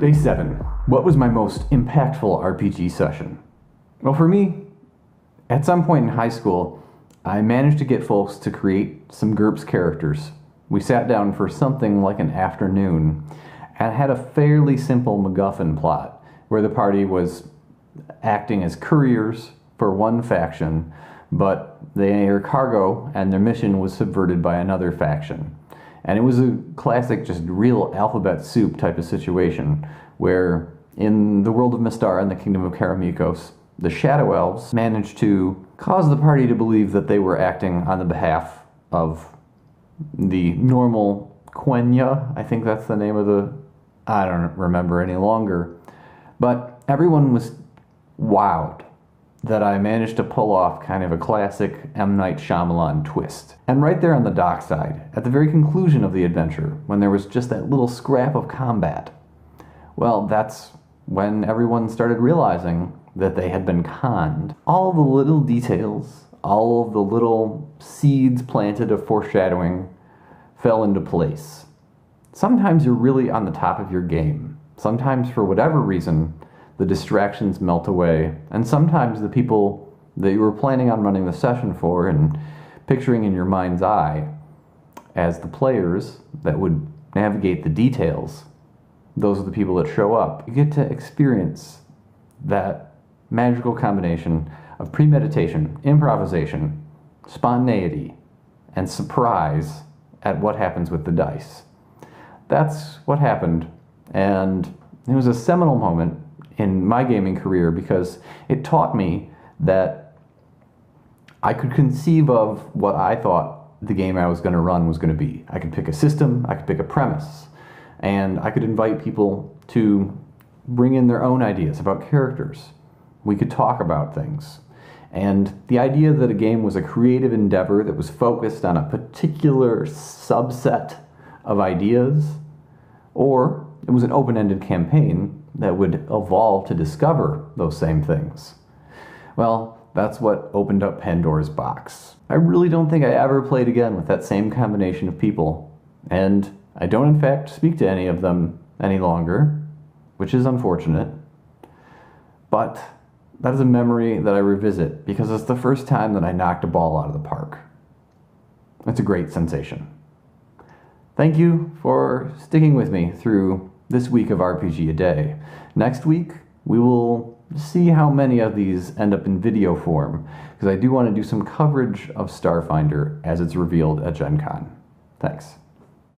Day 7. What was my most impactful RPG session? Well, for me, at some point in high school, I managed to get folks to create some GURPS characters. We sat down for something like an afternoon and had a fairly simple MacGuffin plot where the party was acting as couriers for one faction, but their cargo and their mission was subverted by another faction. And it was a classic, just real alphabet soup type of situation where in the world of Mystar and the kingdom of Karamikos, the Shadow Elves managed to cause the party to believe that they were acting on the behalf of the normal Quenya. I think that's the name of the... I don't remember any longer. But everyone was wowed that I managed to pull off kind of a classic M. Night Shyamalan twist. And right there on the dockside, at the very conclusion of the adventure, when there was just that little scrap of combat, well, that's when everyone started realizing that they had been conned. All the little details, all of the little seeds planted of foreshadowing fell into place. Sometimes you're really on the top of your game. Sometimes, for whatever reason, the distractions melt away, and sometimes the people that you were planning on running the session for and picturing in your mind's eye as the players that would navigate the details, those are the people that show up. You get to experience that magical combination of premeditation, improvisation, spontaneity, and surprise at what happens with the dice. That's what happened, and it was a seminal moment in my gaming career because it taught me that I could conceive of what I thought the game I was going to run was going to be. I could pick a system, I could pick a premise, and I could invite people to bring in their own ideas about characters. We could talk about things. And the idea that a game was a creative endeavor that was focused on a particular subset of ideas, or it was an open-ended campaign that would evolve to discover those same things. Well, that's what opened up Pandora's box. I really don't think I ever played again with that same combination of people, and I don't in fact speak to any of them any longer, which is unfortunate. But that is a memory that I revisit because it's the first time that I knocked a ball out of the park. It's a great sensation. Thank you for sticking with me through this week of RPG A Day. Next week, we will see how many of these end up in video form, because I do want to do some coverage of Starfinder as it's revealed at Gen Con. Thanks.